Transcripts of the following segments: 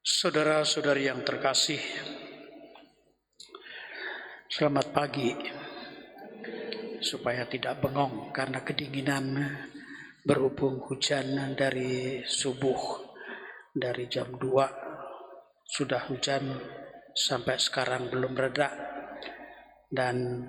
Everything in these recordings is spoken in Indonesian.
Saudara-saudari yang terkasih, selamat pagi. Supaya tidak bengong karena kedinginan berhubung hujan dari subuh, dari jam 2 sudah hujan sampai sekarang belum reda. Dan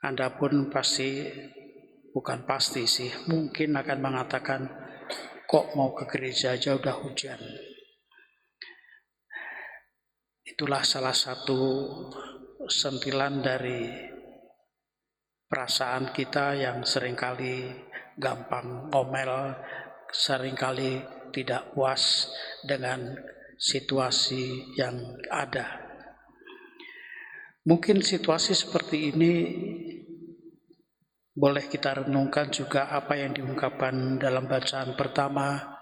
Anda pun bukan pasti sih, mungkin akan mengatakan, kok mau ke gereja aja udah hujan. Itulah salah satu sentilan dari perasaan kita yang seringkali gampang ngomel, seringkali tidak puas dengan situasi yang ada. Mungkin situasi seperti ini boleh kita renungkan juga apa yang diungkapkan dalam bacaan pertama,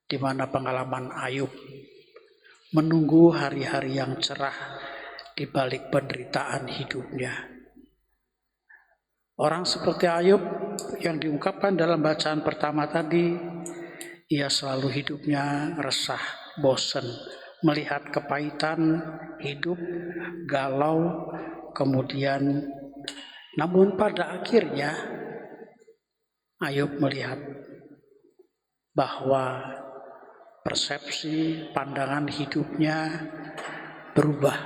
di mana pengalaman Ayub menunggu hari-hari yang cerah di balik penderitaan hidupnya. Orang seperti Ayub yang diungkapkan dalam bacaan pertama tadi, ia selalu hidupnya resah, bosan, melihat kepahitan hidup, galau, kemudian namun pada akhirnya Ayub melihat bahwa persepsi pandangan hidupnya berubah.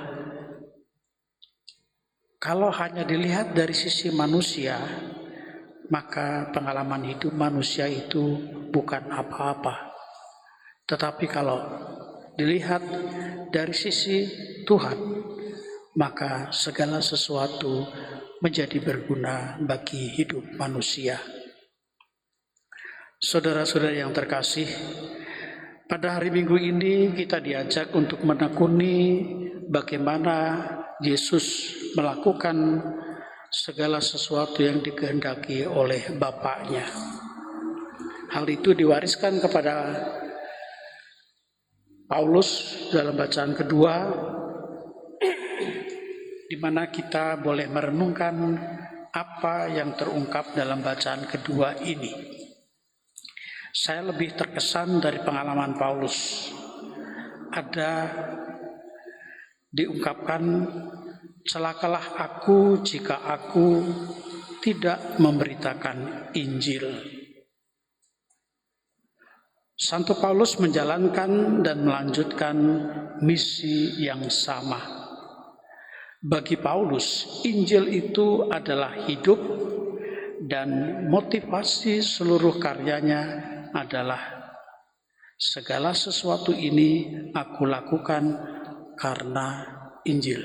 Kalau hanya dilihat dari sisi manusia, maka pengalaman hidup manusia itu bukan apa-apa. Tetapi kalau dilihat dari sisi Tuhan, maka segala sesuatu menjadi berguna bagi hidup manusia. Saudara-saudara yang terkasih, pada hari Minggu ini kita diajak untuk menekuni bagaimana Yesus melakukan segala sesuatu yang dikehendaki oleh Bapaknya. Hal itu diwariskan kepada Paulus dalam bacaan kedua, di mana kita boleh merenungkan apa yang terungkap dalam bacaan kedua ini. Saya lebih terkesan dari pengalaman Paulus. Ada diungkapkan, celakalah aku jika aku tidak memberitakan Injil. Santo Paulus menjalankan dan melanjutkan misi yang sama. Bagi Paulus, Injil itu adalah hidup dan motivasi seluruh karyanya adalah segala sesuatu ini aku lakukan karena Injil.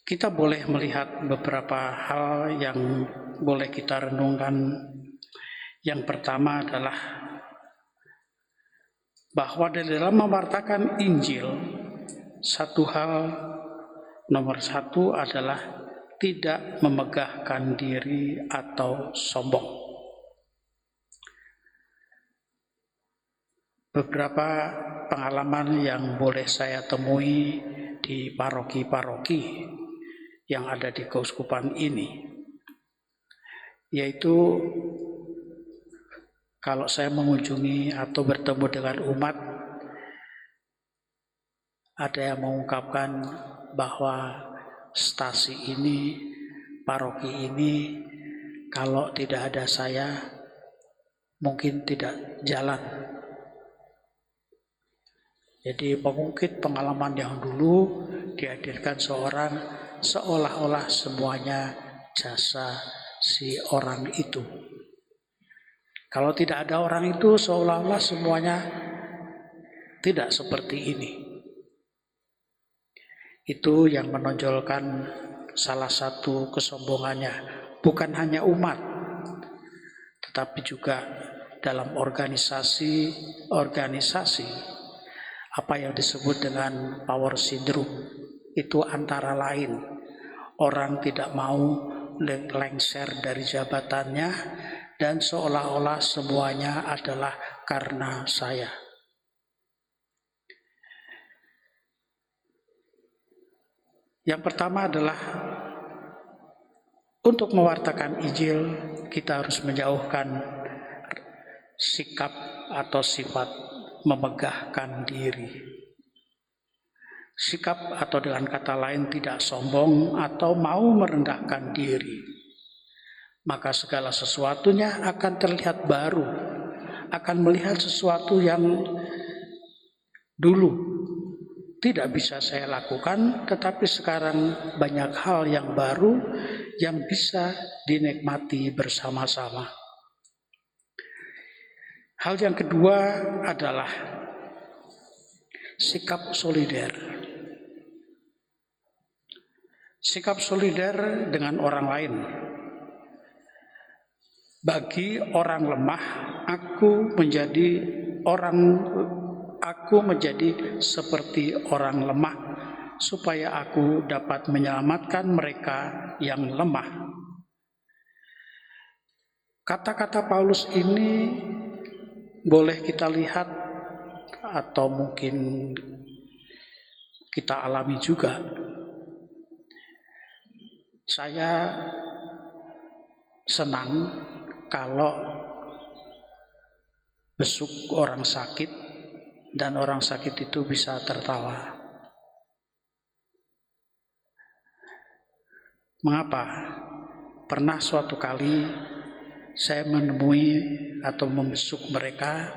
Kita boleh melihat beberapa hal yang boleh kita renungkan. Yang pertama adalah bahwa dalam mewartakan Injil, nomor satu adalah tidak memegahkan diri atau sombong. Beberapa pengalaman yang boleh saya temui di paroki-paroki yang ada di keuskupan ini, yaitu kalau saya mengunjungi atau bertemu dengan umat, ada yang mengungkapkan bahwa stasi ini, paroki ini, kalau tidak ada saya, mungkin tidak jalan. Jadi mengungkit pengalaman yang dulu dihadirkan seorang, seolah-olah semuanya jasa si orang itu. Kalau tidak ada orang itu, seolah-olah semuanya tidak seperti ini. Itu yang menonjolkan salah satu kesombongannya, bukan hanya umat, tetapi juga dalam organisasi apa yang disebut dengan power syndrome. Itu antara lain orang tidak mau lengser dari jabatannya dan seolah-olah semuanya adalah karena saya. Yang pertama adalah untuk mewartakan Injil, kita harus menjauhkan sikap atau sifat memegahkan diri. Sikap atau dengan kata lain tidak sombong atau mau merendahkan diri. Maka segala sesuatunya akan terlihat baru, akan melihat sesuatu yang dulu tidak bisa saya lakukan, tetapi sekarang banyak hal yang baru yang bisa dinikmati bersama-sama. Hal yang kedua adalah sikap solider. Sikap solider dengan orang lain. Bagi orang lemah, aku menjadi seperti orang lemah, supaya aku dapat menyelamatkan mereka yang lemah. Kata-kata Paulus ini boleh kita lihat atau mungkin kita alami juga. Saya senang kalau besuk orang sakit dan orang sakit itu bisa tertawa. Mengapa? Pernah suatu kali saya menemui atau membesuk mereka,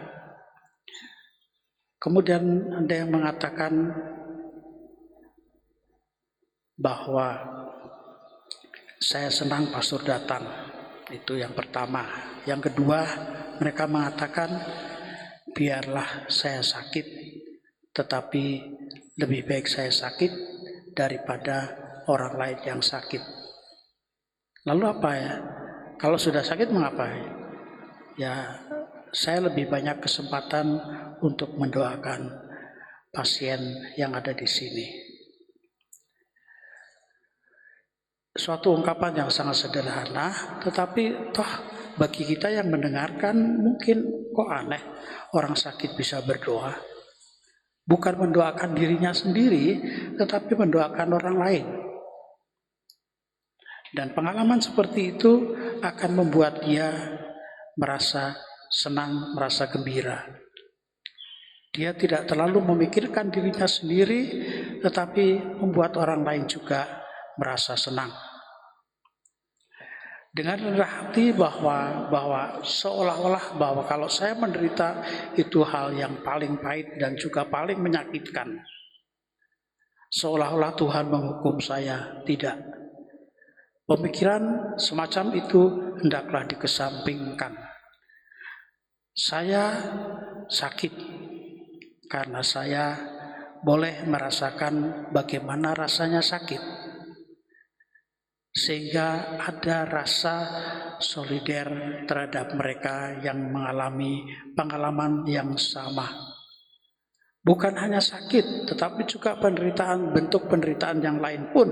kemudian ada yang mengatakan bahwa saya senang pastor datang. Itu yang pertama. Yang kedua, mereka mengatakan, biarlah saya sakit, tetapi lebih baik saya sakit daripada orang lain yang sakit. Lalu apa ya? Kalau sudah sakit mengapa? Ya, saya lebih banyak kesempatan untuk mendoakan pasien yang ada di sini. Suatu ungkapan yang sangat sederhana, tetapi toh bagi kita yang mendengarkan mungkin kok aneh orang sakit bisa berdoa. Bukan mendoakan dirinya sendiri, tetapi mendoakan orang lain. Dan pengalaman seperti itu akan membuat dia merasa senang, merasa gembira. Dia tidak terlalu memikirkan dirinya sendiri, tetapi membuat orang lain juga merasa senang. Dengan rendah hati bahwa seolah-olah bahwa kalau saya menderita itu hal yang paling pahit dan juga paling menyakitkan. Seolah-olah Tuhan menghukum saya. Tidak. Pemikiran semacam itu hendaklah dikesampingkan. Saya sakit karena saya boleh merasakan bagaimana rasanya sakit. Sehingga ada rasa solider terhadap mereka yang mengalami pengalaman yang sama. Bukan hanya sakit, tetapi juga bentuk penderitaan yang lain pun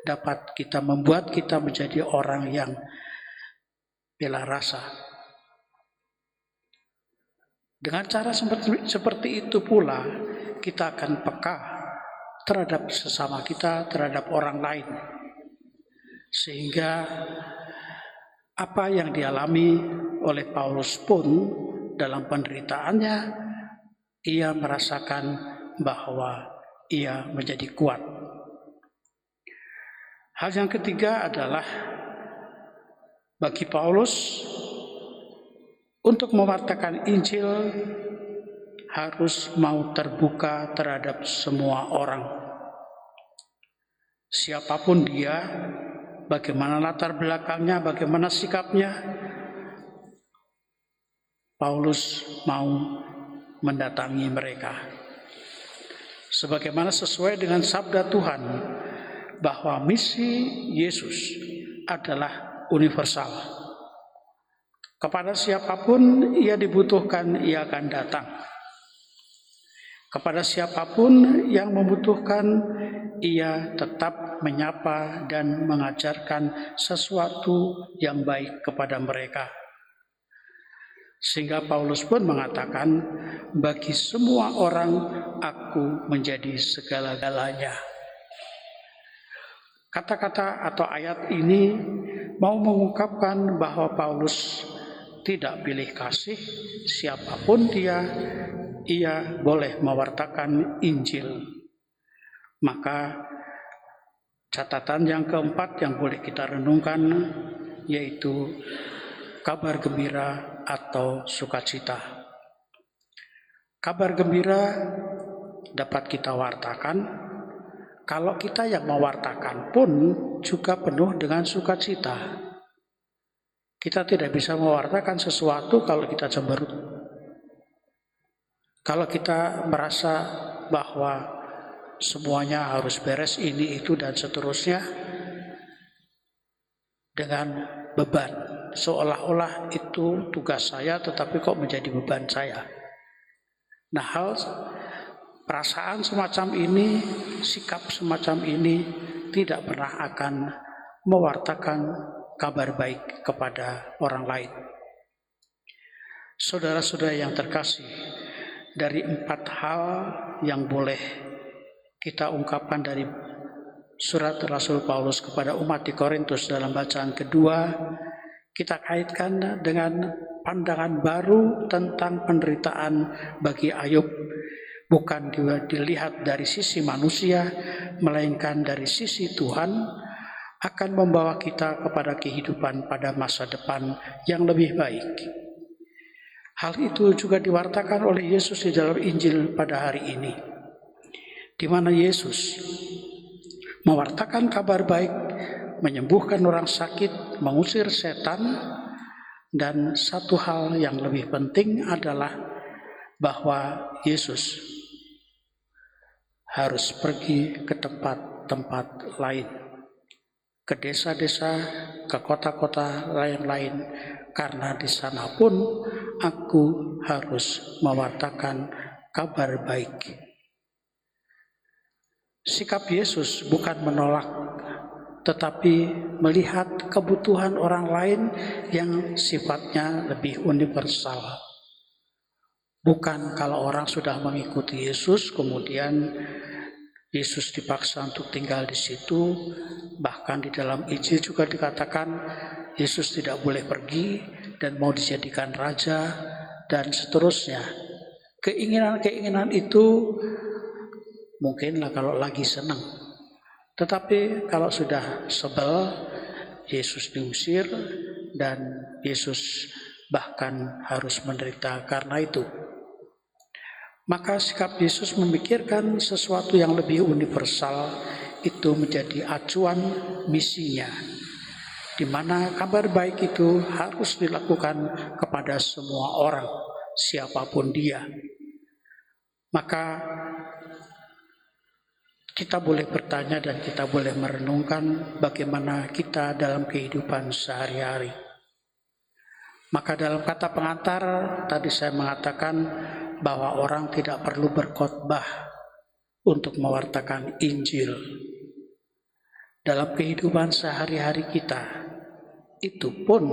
dapat membuat kita menjadi orang yang bela rasa. Dengan cara seperti itu pula, kita akan peka terhadap sesama kita, terhadap orang lain. Sehingga apa yang dialami oleh Paulus pun dalam penderitaannya, ia merasakan bahwa ia menjadi kuat. Hal yang ketiga adalah bagi Paulus untuk mewartakan Injil harus mau terbuka terhadap semua orang. Siapapun dia, bagaimana latar belakangnya, bagaimana sikapnya, Paulus mau mendatangi mereka. Sebagaimana sesuai dengan sabda Tuhan, bahwa misi Yesus adalah universal. Kepada siapapun ia dibutuhkan, ia akan datang. Kepada siapapun yang membutuhkan, ia tetap menyapa dan mengajarkan sesuatu yang baik kepada mereka. Sehingga Paulus pun mengatakan, bagi semua orang aku menjadi segala-galanya. Kata-kata atau ayat ini mau mengungkapkan bahwa Paulus tidak pilih kasih siapapun dia, ia boleh mewartakan Injil. Maka catatan yang keempat yang boleh kita renungkan yaitu kabar gembira atau sukacita. Kabar gembira dapat kita wartakan kalau kita yang mewartakan pun juga penuh dengan sukacita. Kita tidak bisa mewartakan sesuatu kalau kita cemberut. Kalau kita merasa bahwa semuanya harus beres ini, itu, dan seterusnya dengan beban. Seolah-olah itu tugas saya tetapi kok menjadi beban saya. Nah, perasaan semacam ini, sikap semacam ini tidak pernah akan mewartakan kabar baik kepada orang lain. Saudara-saudara yang terkasih, dari 4 hal yang boleh kita ungkapkan dari surat Rasul Paulus kepada umat di Korintus dalam bacaan kedua, kita kaitkan dengan pandangan baru tentang penderitaan bagi Ayub. Bukan dilihat dari sisi manusia, melainkan dari sisi Tuhan, akan membawa kita kepada kehidupan pada masa depan yang lebih baik. Hal itu juga diwartakan oleh Yesus di dalam Injil pada hari ini, di mana Yesus mewartakan kabar baik, menyembuhkan orang sakit, mengusir setan, dan satu hal yang lebih penting adalah bahwa Yesus harus pergi ke tempat-tempat lain, ke desa-desa, ke kota-kota lain-lain, karena di sana pun aku harus mewartakan kabar baik. Sikap Yesus bukan menolak, tetapi melihat kebutuhan orang lain yang sifatnya lebih universal. Bukan kalau orang sudah mengikuti Yesus, kemudian Yesus dipaksa untuk tinggal di situ. Bahkan di dalam Injil juga dikatakan Yesus tidak boleh pergi dan mau dijadikan raja dan seterusnya. Keinginan-keinginan itu mungkinlah kalau lagi senang. Tetapi kalau sudah sebel, Yesus diusir dan Yesus bahkan harus menderita karena itu. Maka sikap Yesus memikirkan sesuatu yang lebih universal itu menjadi acuan misinya, di mana kabar baik itu harus dilakukan kepada semua orang, siapapun dia. Maka kita boleh bertanya dan kita boleh merenungkan bagaimana kita dalam kehidupan sehari-hari. Maka dalam kata pengantar tadi saya mengatakan bahwa orang tidak perlu berkhotbah untuk mewartakan Injil. Dalam kehidupan sehari-hari kita, itu pun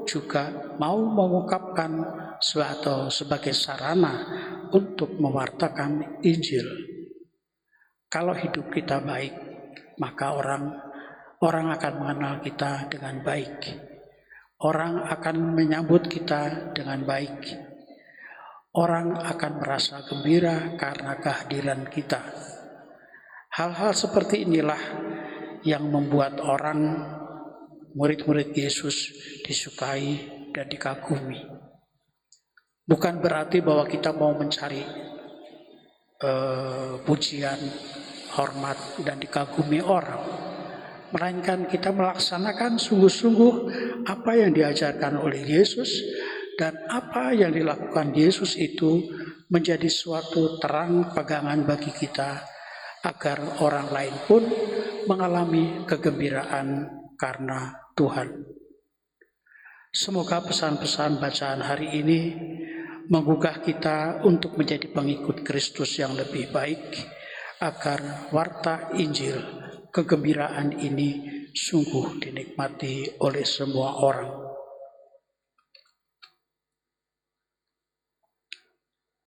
juga mau mengungkapkan suatu sebagai sarana untuk mewartakan Injil. Kalau hidup kita baik, maka orang akan mengenal kita dengan baik. Orang akan menyambut kita dengan baik. Orang akan merasa gembira karena kehadiran kita. Hal-hal seperti inilah yang membuat orang, murid-murid Yesus, disukai dan dikagumi. Bukan berarti bahwa kita mau mencari pujian, hormat, dan dikagumi orang, melainkan kita melaksanakan sungguh-sungguh apa yang diajarkan oleh Yesus, dan apa yang dilakukan Yesus itu menjadi suatu terang pegangan bagi kita, agar orang lain pun mengalami kegembiraan karena Tuhan. Semoga pesan-pesan bacaan hari ini menggugah kita untuk menjadi pengikut Kristus yang lebih baik, agar warta Injil, kegembiraan ini sungguh dinikmati oleh semua orang.